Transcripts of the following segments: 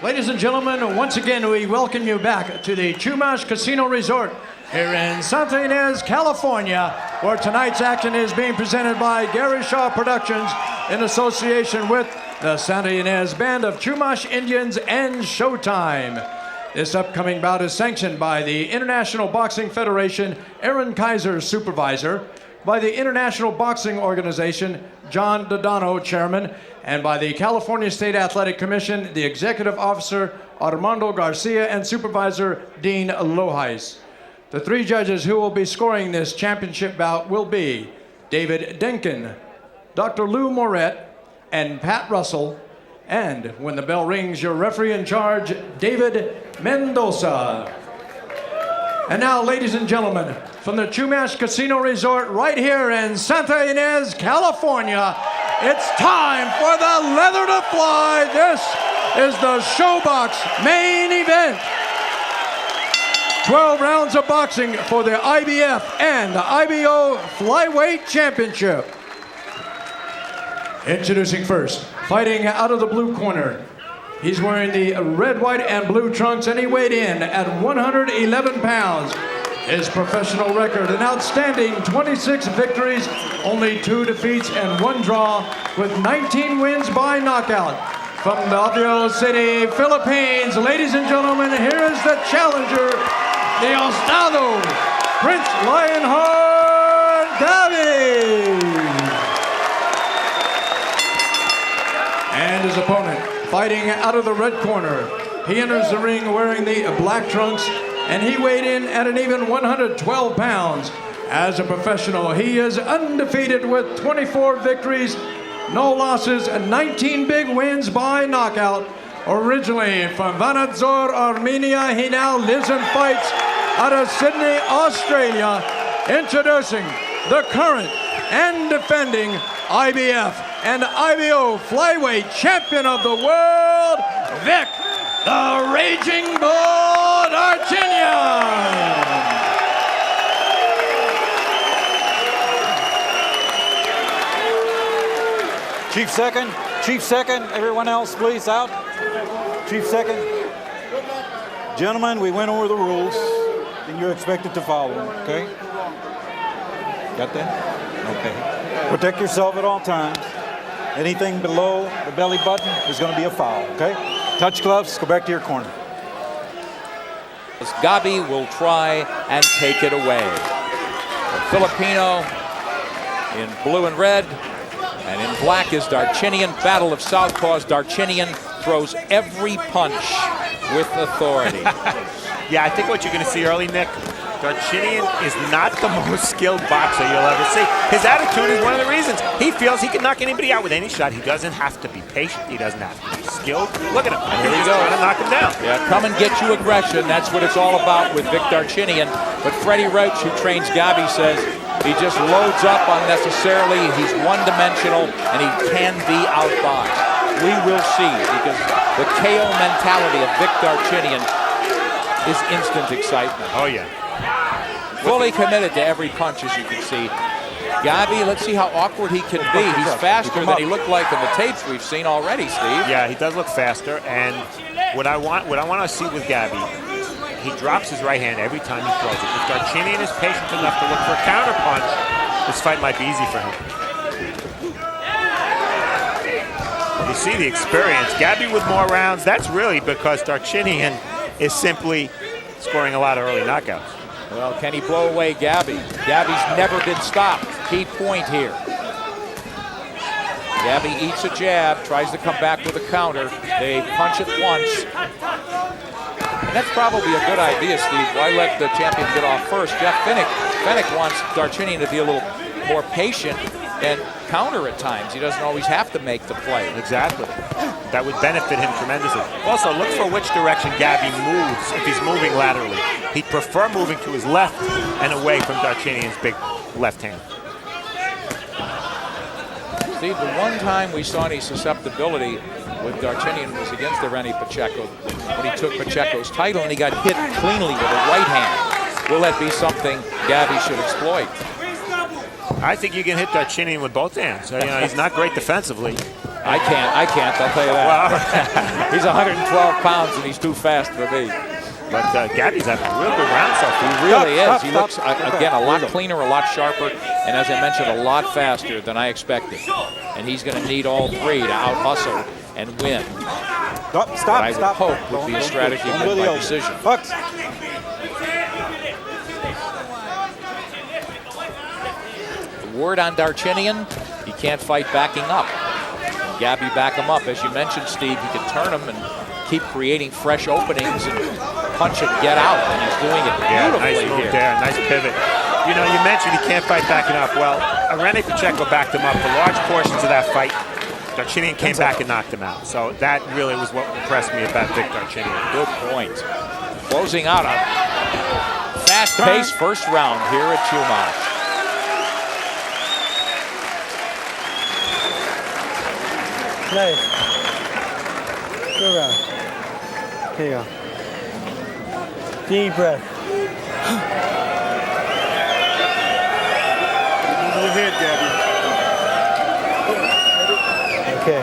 Ladies and gentlemen, once again, we welcome you back to the Chumash Casino Resort here in Santa Ynez, California, where tonight's action is being presented by Gary Shaw Productions in association with the Santa Ynez Band of Chumash Indians and Showtime. This upcoming bout is sanctioned by the International Boxing Federation, Aaron Kaiser, supervisor, by the International Boxing Organization, John Dodano, chairman, and by the California State Athletic Commission, the executive officer, Armando Garcia, and supervisor, Dean Loheis. The three judges who will be scoring this championship bout will be David Denkin, Dr. Lou Moret, and Pat Russell. And when the bell rings, your referee in charge, David Mendoza. And now, ladies and gentlemen, from the Chumash Casino Resort right here in Santa Ynez, California, it's time for the leather to fly. This is the Showbox main event. 12 rounds of boxing for the IBF and the IBO Flyweight Championship. Introducing first, fighting out of the blue corner. He's wearing the red, white, and blue trunks, and he weighed in at 111 pounds. His professional record, an outstanding 26 victories, only 2 defeats, and 1 draw, with 19 wins by knockout. From Davao City, Philippines, ladies and gentlemen, here is the challenger, Diosbado Prince Lionheart Gabi. And his opponent, fighting out of the red corner. He enters the ring wearing the black trunks, and he weighed in at an even 112 pounds. As a professional, he is undefeated with 24 victories, no losses, and 19 big wins by knockout. Originally from Vanadzor, Armenia, he now lives and fights out of Sydney, Australia. Introducing the current and defending IBF and IBO Flyweight Champion of the World, Vic, the Raging Bull Darchinyan. Chief second, everyone else please out. Chief second. Gentlemen, we went over the rules and you're expected to follow them, okay? Got that? Okay. Protect yourself at all times. Anything below the belly button is going to be a foul, okay? Touch gloves, go back to your corner. Gabi will try and take it away. The Filipino in blue and red, and in black is Darchinyan. Battle of Southpaws. Darchinyan throws every punch with authority. Yeah, I think what you're going to see early, Nick, Darchinyan is not the most skilled boxer you'll ever see. His attitude is one of the reasons. He feels he can knock anybody out with any shot. He doesn't have to be patient. He doesn't have to be skilled. Look at him. Here he goes. Trying to knock him down. Yeah, come and get you aggression. That's what it's all about with Vic Darchinyan. But Freddie Roach, who trains Gabi, says he just loads up unnecessarily. He's one-dimensional, and he can be outboxed. We will see, because the KO mentality of Vic Darchinyan is instant excitement. Oh, yeah. Fully committed to every punch, as you can see. Gabi, let's see how awkward he can be. He's faster than he looked like in the tapes we've seen already, Steve. Yeah, he does look faster, and what I want to see with Gabi, he drops his right hand every time he throws it. If Darchinyan is patient enough to look for a counter punch, this fight might be easy for him. You see the experience. Gabi with more rounds, that's really because Darchinyan is simply scoring a lot of early knockouts. Well, can he blow away Gabi? Gabi's never been stopped. Key point here. Gabi eats a jab, tries to come back with a counter. They punch it once. And that's probably a good idea, Steve. Why let the champion get off first? Jeff Fennick wants Darchinyan to be a little more patient and counter at times. He doesn't always have to make the play. Exactly. That would benefit him tremendously. Also, look for which direction Gabi moves if he's moving laterally. He'd prefer moving to his left and away from Darchinyan's big left hand. Steve, the one time we saw any susceptibility with Darchinyan was against Irene Pacheco, when he took Pacheco's title and he got hit cleanly with a right hand. Will that be something Gabi should exploit? I think you can hit Darchinyan with both hands. You know, he's not great defensively. I can't, I'll tell you that. He's 112 pounds and he's too fast for me. But Gabi's having a real good round so far. He really is. He looks, again, a lot cleaner, a lot sharper, and as I mentioned, a lot faster than I expected. And he's going to need all three to out-hustle and win. Stop, What I would hope would Don't be a go strategy through. of Don't win do by the decision. Bucks. The word on Darchinyan, he can't fight backing up. Gabi back him up. As you mentioned, Steve, he can turn him and keep creating fresh openings and punch and get out, and he's doing it beautifully nice move here. there, nice pivot. You know, you mentioned he can't fight backing up. Well, Irene Pacheco backed him up for large portions of that fight. Darchinyan came back and knocked him out. So that really was what impressed me about Vic Darchinyan. Good point. Closing out a fast-paced first round here at Chumash. Nice. Good round. Here you go. Deep breath. Move your head, Gabi. Okay.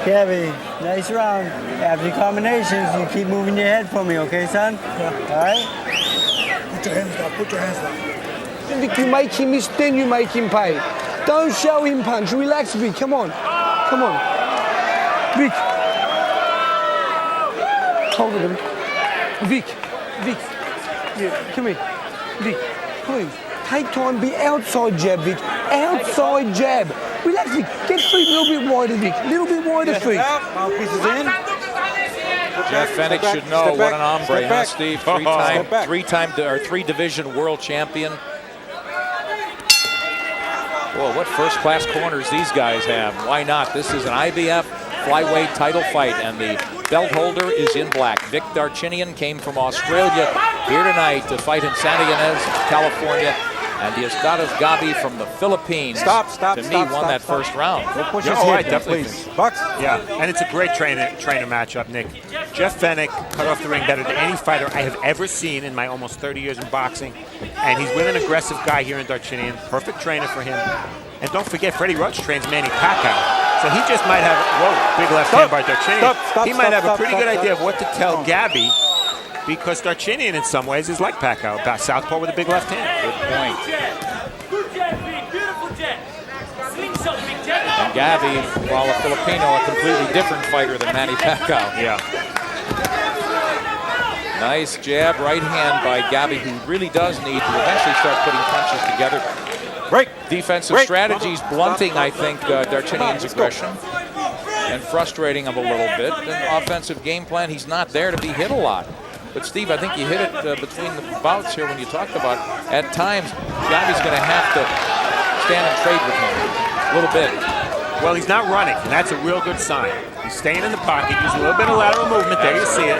Gabi, nice round. After the combinations, you keep moving your head for me, okay, son? All right? Put your hands down. Put your hands down. Vic, you make him miss, then you make him pay. Don't show him punch. Relax, Vic. Come on. Come on. Vic. Hold it. Vic. Vic. Yeah, come here. Vic, please. Take time. Be outside jab, Vic. Outside jab. Relax, Vic. Get feet a little bit wider, Vic. A little bit wider feet. Mouthpieces in. Jeff Fenech should know what an hombre, huh, Steve? Three-division world champion. Well, what first-class corners these guys have. Why not? This is an IBF flyweight title fight, and the belt holder is in black. Vic Darchinyan came from Australia here tonight to fight in Santa Ynez, California. And Diosbado Gabi from the Philippines won that first round. Push Yeah, his I head, definitely please. think. Bucks. Yeah, and it's a great trainer matchup, Nick. Jeff Fenech cut off the ring better than any fighter I have ever seen in my almost 30 years in boxing. And he's with an aggressive guy here in Darchinyan. Perfect trainer for him. And don't forget, Freddie Roach trains Manny Pacquiao. So he just might have, big left hand by Darchinyan. He might have a pretty good idea of what to tell Gabi, because Darchinyan in some ways is like Pacquiao, about southpaw with a big left hand. Good point. And Gabi, while a Filipino, a completely different fighter than Manny Pacquiao. Yeah. Nice jab, right hand by Gabi, who really does need to eventually start putting punches together. Break. Defensive strategies blunting, I think, Darchinyan's aggression and frustrating him a little bit. And offensive game plan, he's not there to be hit a lot. But Steve, I think you hit it between the bouts here when you talked about at times Gabi's going to have to stand and trade with him a little bit. Well, he's not running, and that's a real good sign. He's staying in the pocket, using a little bit of lateral movement. There you see it.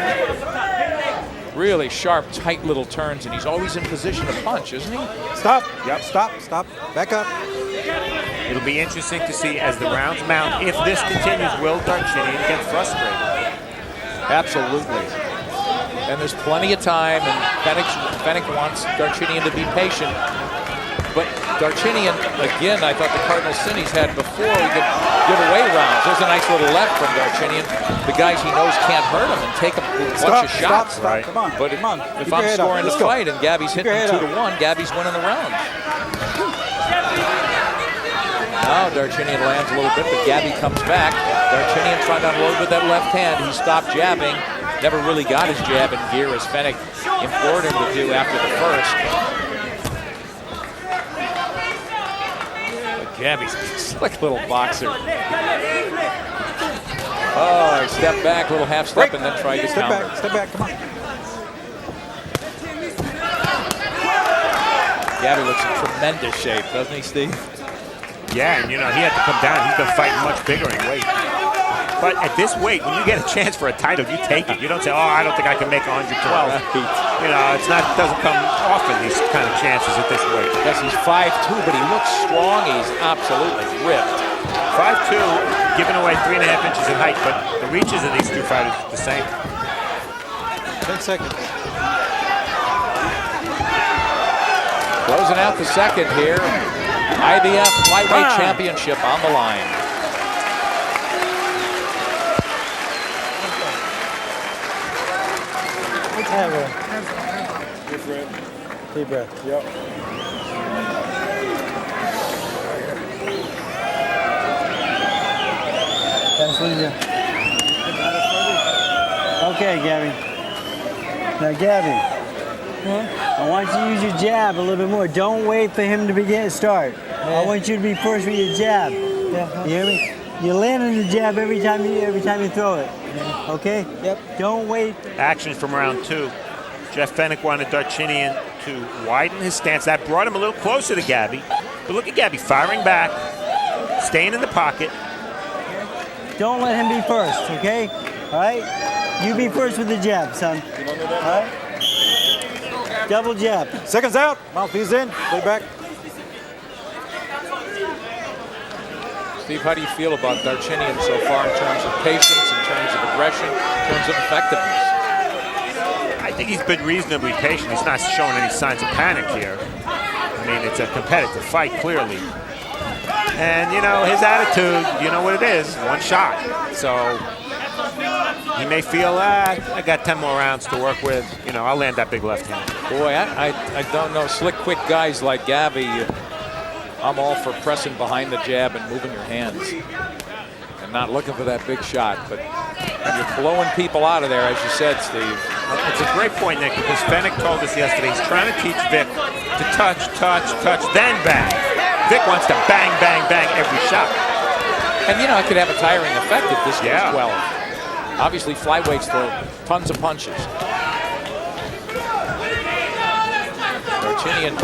Really sharp, tight little turns, and he's always in position to punch, isn't he? Stop. Yep. Stop. Back up. It'll be interesting to see as the rounds mount. If this continues, will Darchinyan get frustrated? Absolutely. And there's plenty of time, and Fenech wants Darchinyan to be patient. But Darchinyan, again, I thought the cardinal sin he's had before, he could give away rounds. There's a nice little left from Darchinyan. The guys he knows can't hurt him and take a bunch of shots. Stop. Come on. But Come on. if Keep I'm your head up. scoring the Let's go. fight and Gabi's hitting 2-1, Gabi's winning the round. Now Darchinyan lands a little bit, but Gabi comes back. Darchinyan trying to unload with that left hand. He stopped jabbing. Never really got his jab in gear, as Fenech implored him to do after the first. But Gabi's a slick little boxer. Oh, he stepped back, little half step, and then tried to counter. Step back. Come on. Gabi looks in tremendous shape, doesn't he, Steve? Yeah, and you know, he had to come down. He's been fighting much bigger in weight. But at this weight, when you get a chance for a title, you take it. You don't say, oh, I don't think I can make 112. You know, doesn't come often, these kind of chances at this weight. Yes, he's 5'2", but he looks strong. He's absolutely ripped. 5'2", giving away 3.5 inches in height, but the reaches of these two fighters are the same. 10 seconds. Closing out the second here. IBF Flyweight Championship on the line. Yeah, bro. Hands up, hands up. Good, Fred. Deep breath. Yep. That's what you do. Okay, Gabby. Now, Gabby. I want you to use your jab a little bit more. Don't wait for him to start. I want you to be first with your jab. You hear me? You land on the jab every time you throw it. Okay? Yep. Don't wait. Action from round 2. Jeff Fennick wanted Darchinyan to widen his stance. That brought him a little closer to Gabi. But look at Gabi firing back, staying in the pocket. Don't let him be first, okay? All right? You be first with the jab, son. All right? Double jab. Seconds out. Mouthpiece in. Play back. Steve, how do you feel about Darchinyan so far in terms of patience, in terms of aggression, in terms of effectiveness? I think he's been reasonably patient. He's not showing any signs of panic here. I mean, it's a competitive fight, clearly. And, you know, his attitude, you know what it is, one shot. So he may feel, I got 10 more rounds to work with. You know, I'll land that big left hand. Boy, I don't know. Slick, quick guys like Gabi, I'm all for pressing behind the jab and moving your hands and not looking for that big shot. But when you're blowing people out of there, as you said, Steve. It's a great point, Nick, because Fennick told us yesterday he's trying to teach Vic to touch, then bang. Vic wants to bang, bang, bang every shot. And, you know, it could have a tiring effect if this goes Yeah. 12. Obviously, flyweights throw tons of punches. Darchinyan,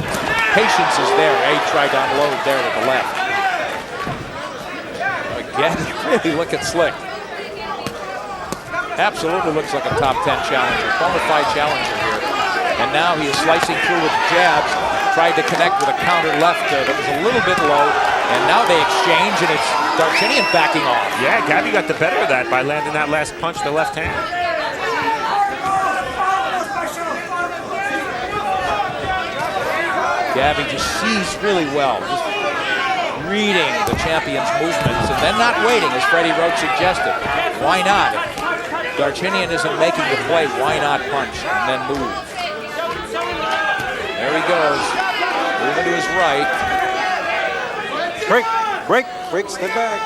patience is there. He tried to unload there to the left. Again, really looking slick. Absolutely looks like a top 10 challenger, bona fide challenger here. And now he is slicing through with jabs, tried to connect with a counter left that was a little bit low, and now they exchange, and it's Darchinyan backing off. Yeah, Gabi got the better of that by landing that last punch to the left hand. Gabi just sees really well, just reading the champion's movements and then not waiting, as Freddie Roach suggested. Why not? If Darchinyan isn't making the play, why not punch and then move? There he goes, moving to his right. Break, step back.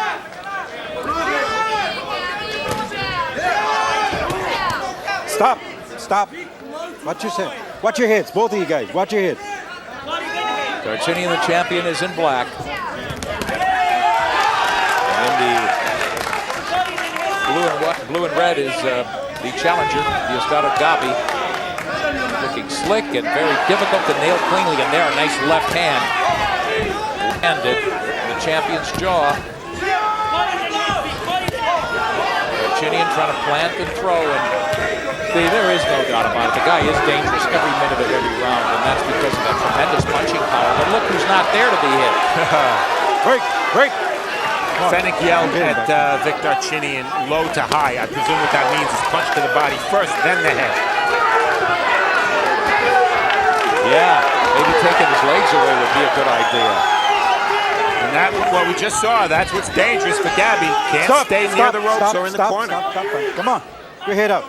Stop. Watch your head. Watch your heads, both of you guys. Watch your heads. Darchinyan, the champion, is in black. And the blue and red is the challenger, Diosbado Gabi. Looking slick and very difficult to nail cleanly, and there a nice left hand landed in the champion's jaw. Darchinyan trying to plant and throw, and see, there is no doubt about it. The guy is dangerous every minute of every round, and that's because of that tremendous punching power. But look who's not there to be hit. Break. Fennick yelled at Vic Darchinyan low to high. I presume what that means is punch to the body first, then the head. Yeah, maybe taking his legs away would be a good idea. And that, what we just saw, that's what's dangerous for Gabi. Can't stay near the ropes or in the corner. Stop. Come on, your head up.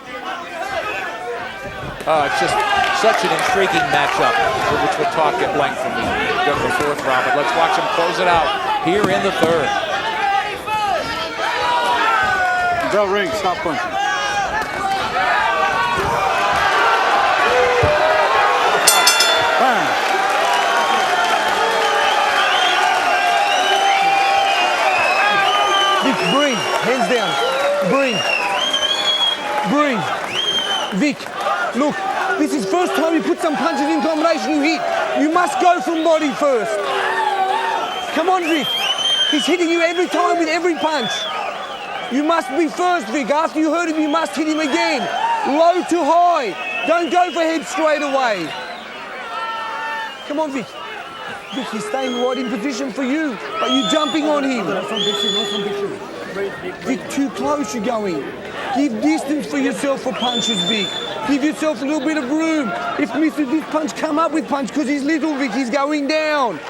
It's just such an intriguing matchup, which we'll talk at length when we go to the fourth round. But let's watch him close it out here in the third. Bell ring, stop punching. Bam. Vic, breathe. Hands down. Breathe. Vic, look, this is first time you put some punches in combination you hit. You must go from body first. Come on, Vic. He's hitting you every time with every punch. You must be first, Vic. After you hurt him, you must hit him again. Low to high. Don't go for head straight away. Come on, Vic. Vic, he's staying right in position for you, but you're jumping on him. Vic, too close you're going. Give distance for yourself for punches, Vic. Give yourself a little bit of room. If misses this punch, come up with punch, because he's little, Vic. He's going down.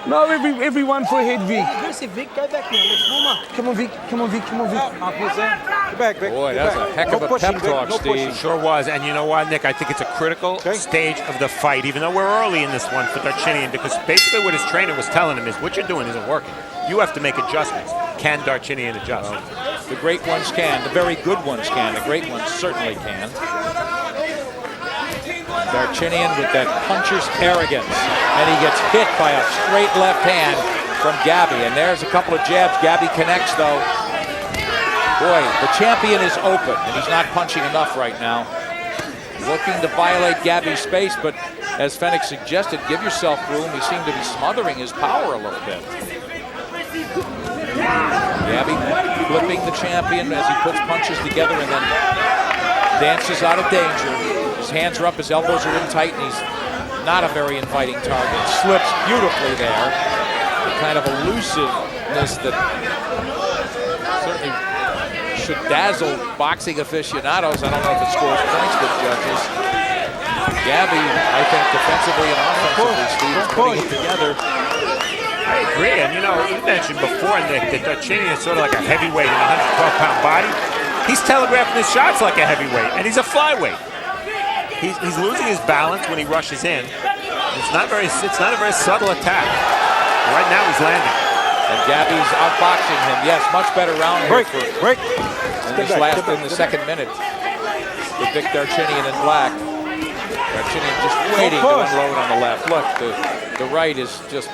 No, everyone for a head, Vic. Aggressive, Vic. Go back now. Let's warm up. Come on, Vic. Come on, Vic. Come on, Vic. Get back, Vic. Boy, Get that's back. a heck of No a pushing, pep Vic. talk, No Steve. pushing. Sure was, and you know what, Nick? I think it's a critical stage of the fight, even though we're early in this one for Darchinyan, because basically what his trainer was telling him is, what you're doing isn't working. You have to make adjustments. Can Darchinyan adjust? The great ones can. The very good ones can. The great ones certainly can. Darchinyan with that puncher's arrogance. And he gets hit by a straight left hand from Gabi. And there's a couple of jabs. Gabi connects, though. Boy, the champion is open, and he's not punching enough right now. Looking to violate Gabi's space, but as Fenech suggested, give yourself room. He seemed to be smothering his power a little bit. Gabi flipping the champion as he puts punches together and then dances out of danger. His hands are up, his elbows are in tight, and he's not a very inviting target. Slips beautifully there. The kind of elusiveness that certainly should dazzle boxing aficionados. I don't know if it scores points with judges. Gabi, I think, defensively and offensively, Steve, is putting it together. I agree, and you know, you mentioned before, Nick, that Darchinyan is sort of like a heavyweight in a 112-pound body. He's telegraphing his shots like a heavyweight, and he's a flyweight. He's losing his balance when he rushes in. It's not a very subtle attack. Right now he's landing. And Gabi's outboxing him. Yes, much better round here Break. in the second minute with Vic Darchinyan in black. Darchinyan just waiting to unload on the left. Look, the right is just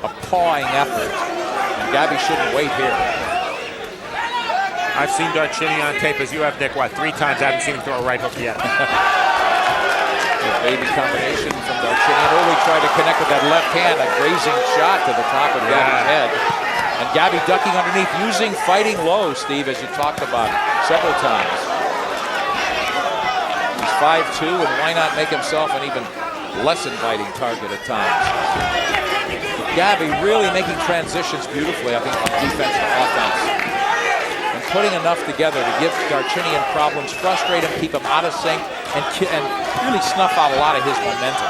a pawing effort. And Gabi shouldn't wait here. I've seen Darchinyan on tape, as you have, Nick, 3 times. I haven't seen him throw a right hook yet. Baby combination from Darchinyan. Early tried to connect with that left hand, a grazing shot to the top of Gabi's head. And Gabi ducking underneath, using fighting low, Steve, as you talked about several times. He's 5'2", and why not make himself an even less inviting target at times? Gabi really making transitions beautifully, I think, on defense and offense. And putting enough together to give Darchinyan problems, frustrate him, keep him out of sync, and really snuff out a lot of his momentum.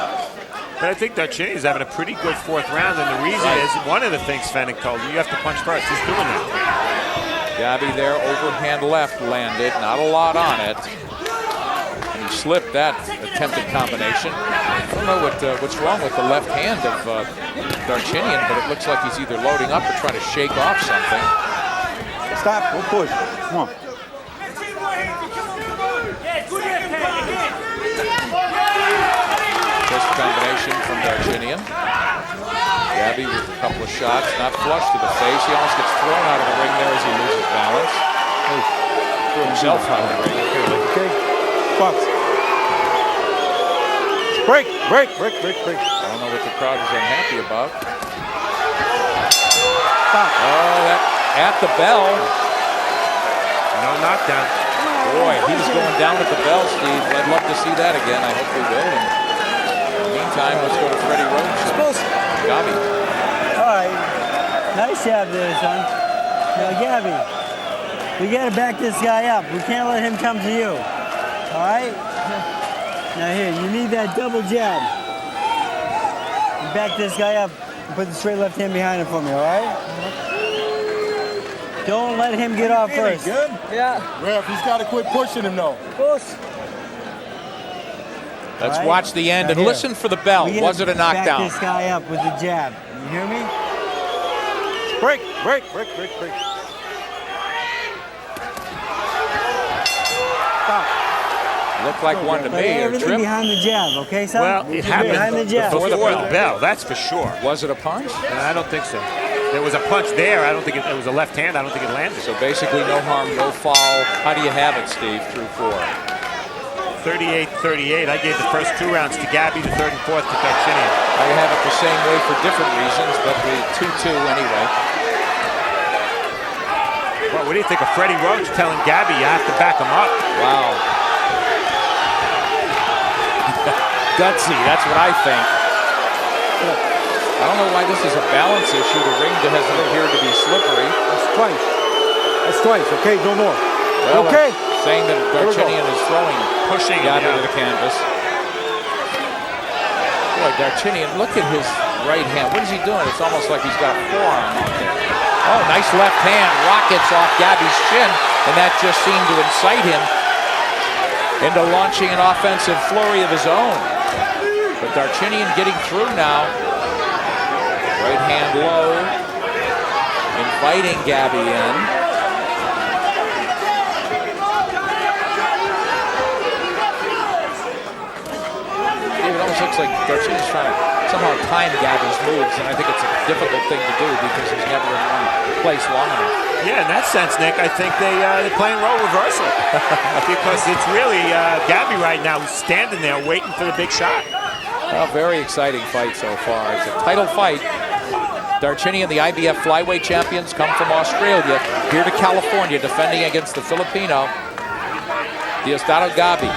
But I think Darchinyan is having a pretty good 4th round, and the reason is, one of the things Fenech told you have to punch first. He's doing that. Gabi there, overhand left landed, not a lot on it. And he slipped that attempted combination. I don't know what's wrong with the left hand of Darchinyan, but it looks like he's either loading up or trying to shake off something. Stop. Don't push. Come on. Fist combination from Darchinyan. Gabi with a couple of shots, not flush to the face. He almost gets thrown out of the ring there as he loses balance. Threw himself out of the ring. Okay. Box. Break. I don't know what the crowd is unhappy about. Stop. Oh, that at the bell. No knockdown. Boy, he was going down at the bell, Steve. I'd love to see that again. I hope we will. And in the meantime, let's go to Freddie Roach. Gabi. All right. Nice job there, son. Now, Gabi, we got to back this guy up. We can't let him come to you. All right? Now, here, you need that double jab. You back this guy up and put the straight left hand behind him for me, all right? Don't let him get off first. Good? Yeah. Ref, he's got to quit pushing him, though. Of course. Let's All right. watch the end Now and here. listen for the bell. We gotta Was it a knockdown? Back this guy up with the jab. You hear me? Break. Stop. Looked like one to But me. Or everything trip. behind the jab, okay, son? Well, it happened behind the jab. before the bell, that's for sure. Was it a punch? I don't think so. There was a punch there. I don't think it was a left hand. I don't think it landed. So basically no harm, no foul. How do you have it, Steve, through 4? 38-38. I gave the first 2 rounds to Gabi, the 3rd and 4th to Darchinyan. I have it the same way for different reasons, but the 2-2 anyway. Well, what do you think of Freddie Roach telling Gabi you have to back him up? Wow. Gutsy, that's what I think. I don't know why this is a balance issue. The ring doesn't appear to be slippery. That's twice, okay? No more. Well, Okay. Saying that Darchinyan is throwing, Pushing him, Gabi yeah. to the canvas. Boy, Darchinyan, look at his right hand. What is he doing? It's almost like he's got a forearm out there. Oh, nice left hand. Rockets off Gabi's chin, and that just seemed to incite him into launching an offensive flurry of his own. But Darchinyan getting through now. Right hand low, inviting Gabi in. It almost looks like Darchinyan's trying to somehow time Gabi's moves, and I think it's a difficult thing to do because he's never in one place long enough. Yeah, in that sense, Nick, I think they're playing role reversal because it's really Gabi right now who's standing there waiting for the big shot. A very exciting fight so far. It's a title fight. Darchinyan, the IBF flyweight champions, come from Australia here to California defending against the Filipino Diosbado Gabi.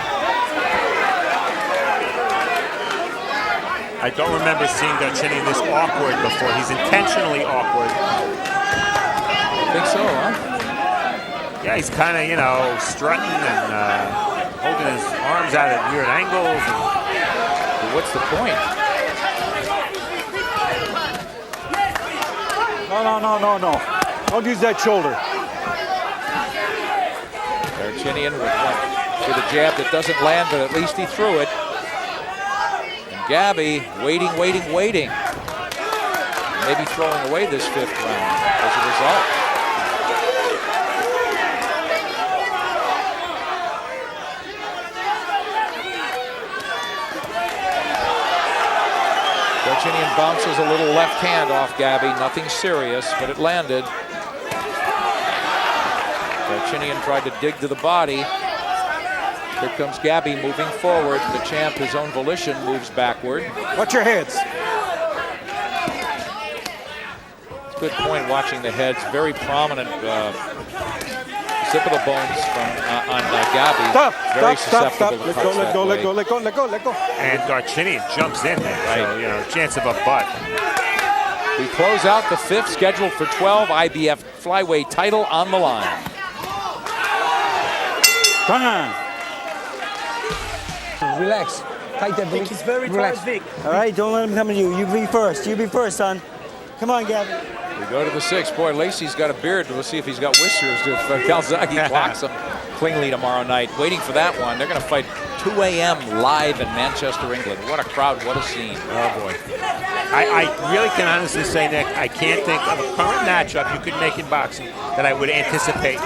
I don't remember seeing Darchinyan this awkward before. He's intentionally awkward. I think so, huh? Yeah, he's kind of, you know, strutting and holding his arms out at weird angles. But what's the point? No. Don't use that shoulder. Darchinyan with a jab that doesn't land, but at least he threw it. Gabi waiting. Maybe throwing away this 5th round as a result. Darchinyan bounces a little left hand off Gabi. Nothing serious, but it landed. Darchinyan tried to dig to the body. Here comes Gabi moving forward. The champ, his own volition, moves backward. Watch your heads. It's a good point watching the heads. Very prominent occipital bones on Gabi. Very susceptible to cuts that way. Let go. And Darchinyan jumps in there, right. So, you know, chance of a butt. We close out the 5th, scheduled for 12, IBF flyweight title on the line. Come on. Relax. Take that, Vic. He's very Relax. tired, Vic. All right, don't let him come to you. You be first. You be first, son. Come on, Gabi. We go to the 6th. Boy, Lacey's got a beard. We'll see if he's got whiskers. If Calzaghe blocks him cleanly tomorrow night. Waiting for that one. They're going to fight 2 a.m. live in Manchester, England. What a crowd. What a scene. Oh, boy. I really can honestly say, Nick, I can't think of a current matchup you could make in boxing that I would anticipate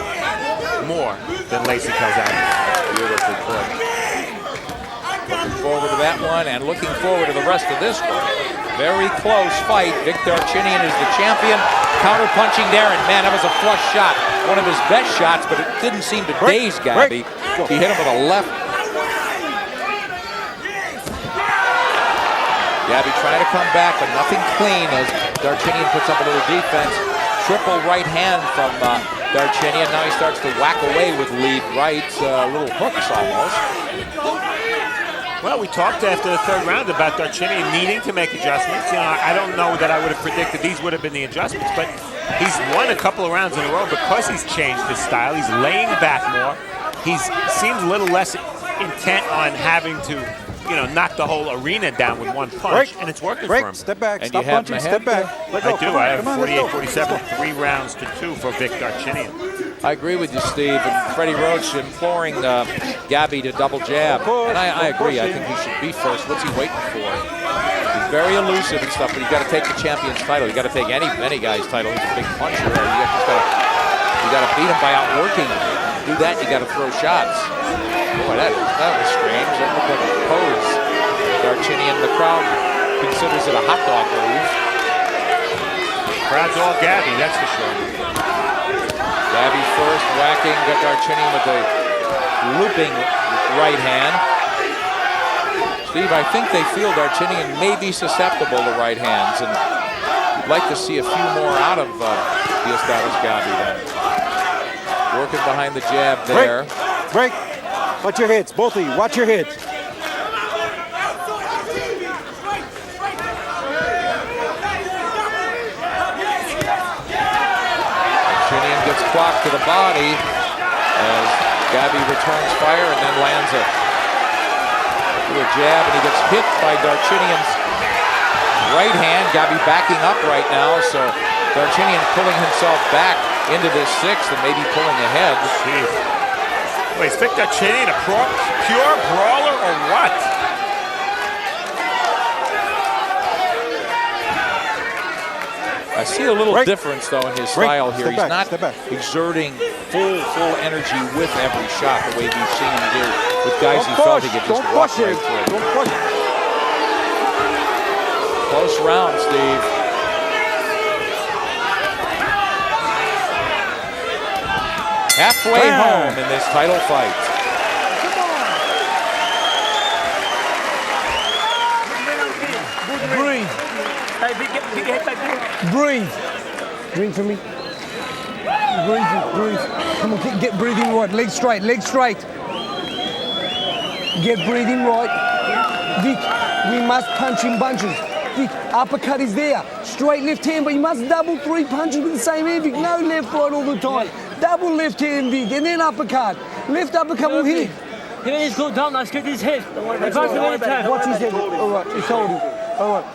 more than Lacey Calzaghe. Beautifully put. Looking forward to that one and looking forward to the rest of this one. Very close fight. Vic Darchinyan is the champion. Counter punching there, and man, that was a flush shot. One of his best shots, but it didn't seem to daze Gabi. He hit him with a left. Gabi trying to come back, but nothing clean as Darchinyan puts up a little defense. Triple right hand from Darchinyan. Now he starts to whack away with lead rights, little hooks almost. Well, we talked after the 3rd round about Darchinyan needing to make adjustments. You know, I don't know that I would have predicted these would have been the adjustments, but he's won a couple of rounds in a row because he's changed his style. He's laying back more. He seems a little less intent on having to, you know, knock the whole arena down with one punch, and it's working for him. Step back. And Stop you have punching. him ahead? Step back. Let go. I do. I have 48-47, 3 rounds to 2 for Vic Darchinyan. I agree with you, Steve. And Freddie Roach imploring Gabi to double jab. And I agree. I think he should be first. What's he waiting for? He's very elusive and stuff, but you got to take the champion's title. You got to take any guy's title. He's a big puncher. You got to beat him by outworking him. To do that, you got to throw shots. Boy, that was strange. That looked like a pose. Darchinyan, the crowd considers it a hot dog move. Crowd's all Gabi, that's for sure. Gabi first, whacking Darchinyan with a looping right hand. Steve, I think they feel Darchinyan may be susceptible to right hands, and I'd like to see a few more out of Diosbado Gabi then. Working behind the jab there. Break. Watch your hits, both of you. Watch your hits. Darchinyan gets clocked to the body as Gabi returns fire and then lands a jab, and he gets hit by Darchinyan's right hand. Gabi backing up right now, so Darchinyan pulling himself back into this sixth and maybe pulling ahead. Jeez. Wait, is Vic Darchinyan a pure brawler or what? I see a little difference, though, in his style here. He's not exerting full energy with every shot the way we've seen him do with guys he felt he could just walk right through. Don't push. Close round, Steve. Halfway home in this title fight. Breathe. Breathe. Drink for me. Breathe. Come on, get breathing right. Leg straight, leg straight. Get breathing right. Vic, we must punch in bunches. Vic, uppercut is there. Straight left hand, but you must double 3 punches with the same hand, Vic. No left, right all the time. Double left hand, Vic, and then uppercut. Left uppercut will hit. He needs to go down, let's get his head. Watch his head. All right, he's holding. All right.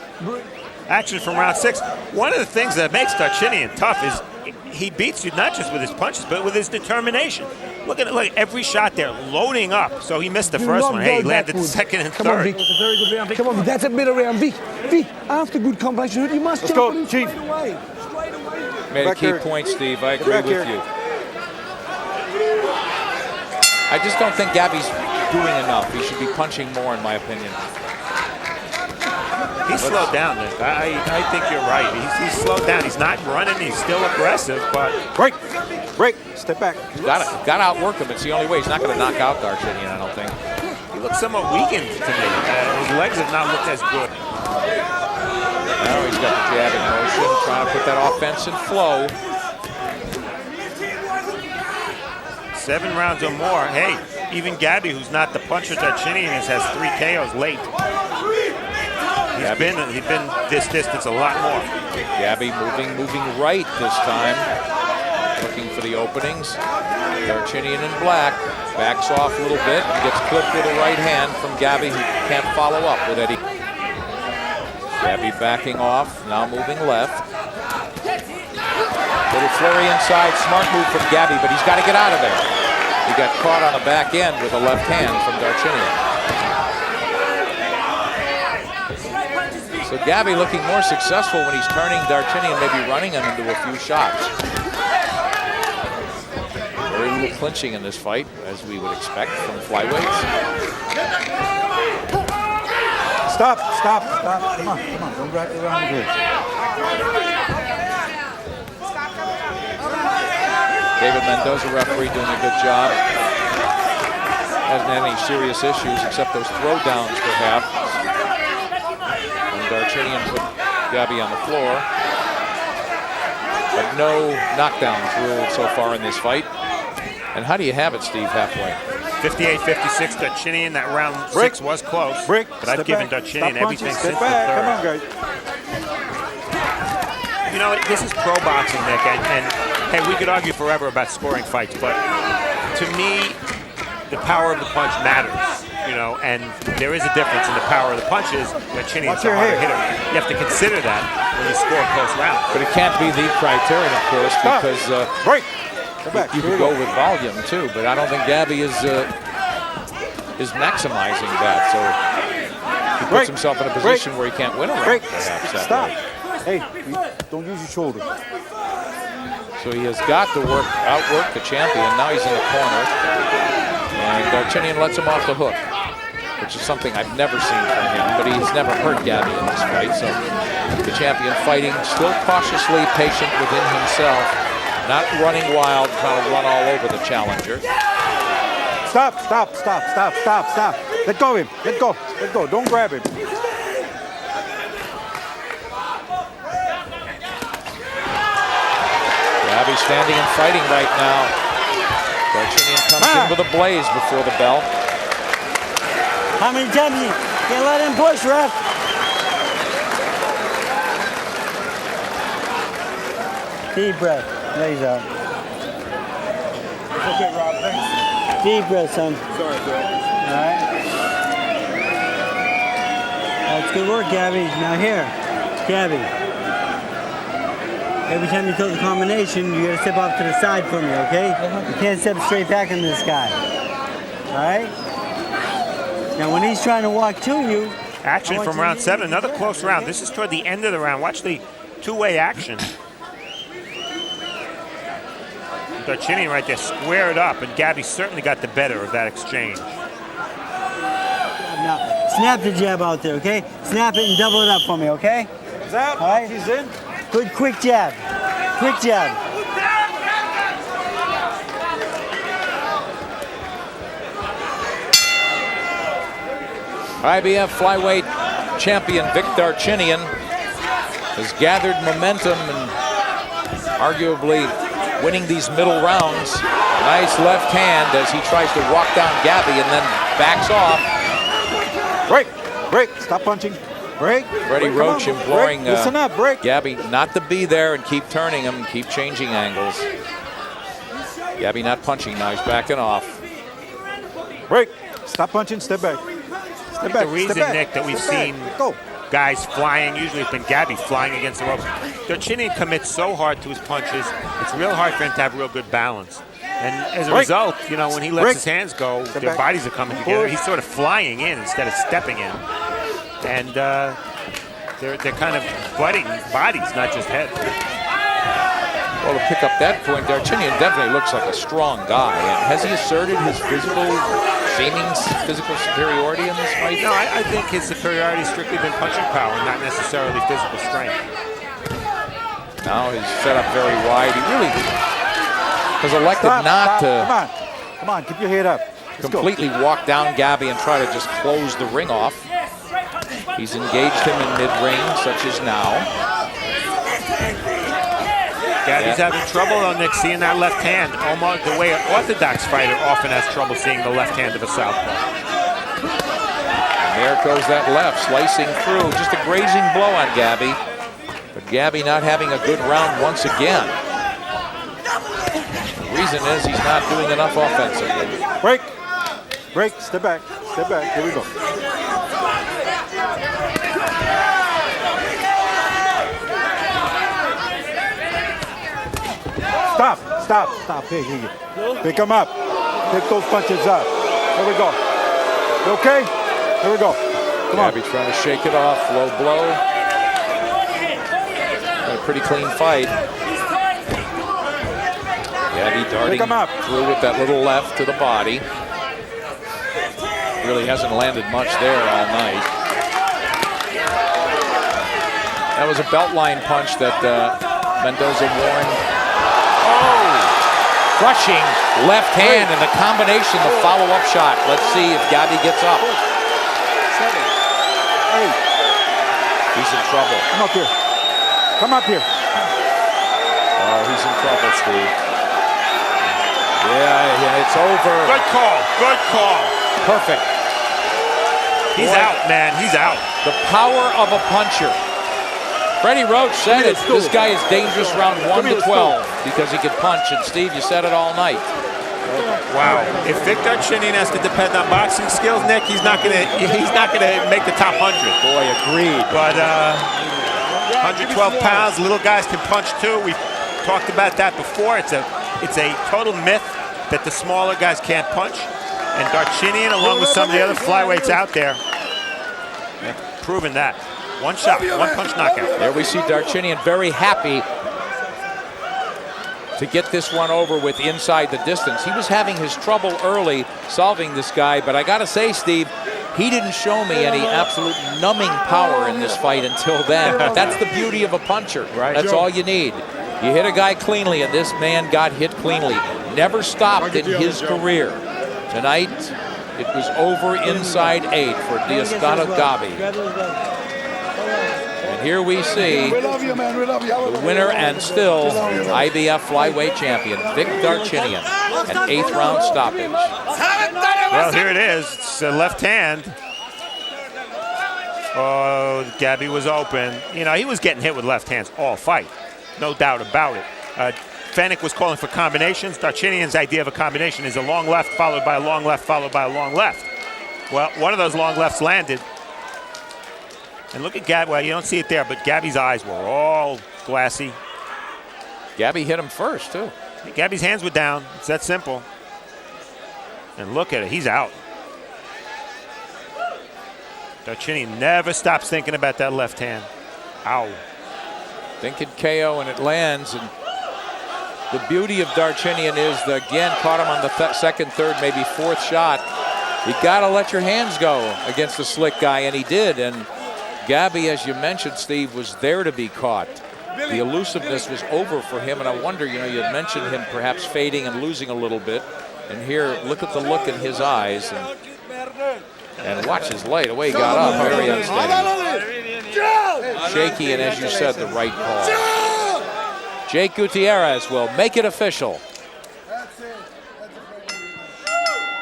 Action from round 6. One of the things that makes Darchinyan tough is he beats you not just with his punches, but with his determination. Look at every shot there, loading up. So he missed the first one. Hey, he landed the second and Come third. on, Vic. Come on, Vic. That's a better round, Vic. Vic, after good combination, you must jump on him straight away. Made a key point, Steve. I agree with you. I just don't think Gabi's doing enough. He should be punching more, in my opinion. He's slowed down, Nick. I think you're right. He's slowed down. He's not running. He's still aggressive, but... Break. Step back. Got to outwork him. It's the only way. He's not going to knock out Darchinyan, I don't think. He looks somewhat weakened to me. His legs have not looked as good. Now he's got the jab in motion, trying to put that offense in flow. 7 rounds or more. Hey, even Gabi, who's not the puncher Darchinyan is, has 3 KOs late. He's been this distance a lot more. Gabi moving right this time, looking for the openings. Darchinyan in black backs off a little bit and gets clipped with a right hand from Gabi, who can't follow up with Eddie. Gabi backing off, now moving left. Little flurry inside, smart move from Gabi, but he's got to get out of there. He got caught on the back end with a left hand from Darchinyan. So Gabi looking more successful when he's turning Darchinyan, maybe running him into a few shots. Very little clinching in this fight, as we would expect from flyweights. Stop. Come on. Don't wrap it around the grip. David Mendoza, referee, doing a good job. Hasn't had any serious issues except those throwdowns, perhaps. And Darchinyan put Gabi on the floor. But no knockdowns ruled so far in this fight. And how do you have it, Steve, halfway? 58-56, Darchinyan. That round 6 was close. But I've given Darchinyan everything since the third. Come on, guys. You know, this is pro boxing, Nick, and hey, we could argue forever about scoring fights, but to me, the power of the punch matters, you know, and there is a difference in the power of the punches. Darchinyan's a harder hitter. You have to consider that when you score close rounds. But it can't be the criterion, of course, because you could go with volume, too, but I don't think Gabi is maximizing that, so he puts himself in a position where he can't win a round, perhaps, that way. Hey, don't use your shoulder. So he has got to outwork the champion. Now he's in the corner. And Darchinyan lets him off the hook, which is something I've never seen from him, but he's never hurt Gabi in this fight. So the champion fighting, still cautiously patient within himself, not running wild, trying to run all over the challenger. Stop. Let go of him. Let go. Don't grab him. Gabi standing and fighting right now. Darchinyan comes in with a blaze before the bell. How many times you can't let him push, ref? Deep breath. Lays out. Okay, Rob, thanks. Deep breath, son. Sorry, bro. All right. That's good work, Gabi. Now here. Gabby, every time you throw the combination, you gotta step off to the side for me, okay? You can't step straight back on this guy. All right? Now, when he's trying to walk to you, Action from round 7, another close round. This is toward the end of the round. Watch the two-way action. Darchinyan right there squared up, and Gabi certainly got the better of that exchange. now snap the jab out there, okay? Snap it and double it up for me, okay? Is that? All right. He's in. Good quick jab. Quick jab. IBF flyweight champion Vic Darchinyan has gathered momentum and arguably winning these middle rounds. Nice left hand as he tries to walk down Gabi and then backs off. Break. Break. Stop punching. Break. Freddie Break, Roach come on. imploring Break. Listen up. Break. Gabi not to be there and keep turning him, keep changing angles. Gabi not punching now, he's backing off. Break. Stop punching. Step back. Step back. The reason, Step back. Nick, that we've Step back. seen Go. guys flying, usually it's been Gabi flying against the ropes. Darchinyan commits so hard to his punches, it's real hard for him to have real good balance. And as a result, you know, when he lets his hands go, Step their back. bodies are coming together. He's sort of flying in instead of stepping in. And they're kind of butting bodies, not just heads. Well, to pick up that point, Darchinyan definitely looks like a strong guy. And has he asserted his seeming physical superiority in this fight? No, I think his superiority has strictly been punching power, not necessarily physical strength. Now he's set up very wide. He really has elected Stop, not stop. to Come on. Come on. Keep your head up. Let's go. completely walk down Gabi and try to just close the ring off. He's engaged him in mid-ring, such as now. Gabi's having trouble on Nick seeing that left hand. Almost the way an orthodox fighter often has trouble seeing the left hand of a southpaw. And there goes that left, slicing through. Just a grazing blow on Gabi. But Gabi not having a good round once again. The reason is he's not doing enough offensively. Break. Break. Step back. Step back. Here we go. Stop. Stop. Stop. Hey, hey, hey. Pick him up. Pick those punches up. Here we go. You okay? Here we go. Come on. Gabi trying to shake it off. Low blow. A pretty clean fight. Gabi darting Pick him up. through with that little left to the body. Really hasn't landed much there all night. That was a beltline punch that Mendoza warned. Oh! Crushing left hand and the combination, the follow-up shot. Let's see if Gabi gets up. 7, 8. He's in trouble. Come up here. Come up here. Oh, he's in trouble, Steve. Yeah, it's over. Good call. Good call. Perfect. He's out, man. He's out. The power of a puncher. Freddie Roach said it. This guy is dangerous round 1 to 12 because he can punch. And Steve, you said it all night. Wow. If Vic Darchinyan has to depend on boxing skills, Nick, he's not gonna make the top 100. Boy, agreed. But 112 pounds, little guys can punch too. We've talked about that before. It's a total myth that the smaller guys can't punch. And Darchinyan, along with some of the other flyweights out there, have proven that. One shot, one punch knockout. There we see Darchinyan very happy to get this one over with inside the distance. He was having his trouble early solving this guy, but I gotta say, Steve, he didn't show me any absolute numbing power in this fight until then. That's the beauty of a puncher. Right. That's all you need. You hit a guy cleanly, and this man got hit cleanly. Never stopped in his career. Tonight, it was over inside 8 for Diosbado Gabi. And here we see the winner and still IBF flyweight champion, Vic Darchinyan, an 8th round stoppage. Well, here it is. It's a left hand. Oh, Gabi was open. You know, he was getting hit with left hands all fight. No doubt about it. Fennec was calling for combinations. Darchinyan's idea of a combination is a long left followed by a long left followed by a long left. Well, one of those long lefts landed. And look at Gabi. Well, you don't see it there, but Gabi's eyes were all glassy. Gabi hit him first, too. Gabi's hands were down. It's that simple. And look at it. He's out. Darchinyan never stops thinking about that left hand. Ow. Thinking KO, and it lands. And the beauty of Darchinyan is, again, caught him on the second, third, maybe fourth shot. You got to let your hands go against the slick guy, and he did. And Gabi, as you mentioned, Steve, was there to be caught. The elusiveness was over for him, and I wonder, you had mentioned him perhaps fading and losing a little bit. And here, look at the look in his eyes. And watch his light. Away he got up. Very unsteady. Shaky, and as you said, the right call. Jake Gutierrez will make it official.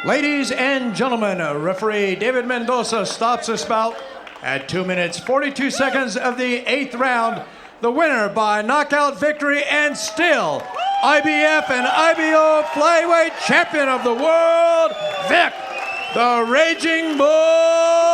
Ladies and gentlemen, referee David Mendoza stops this bout at 2 minutes 42 seconds of the 8th round. The winner by knockout victory and still IBF and IBO flyweight champion of the world, Vic, the Raging Bull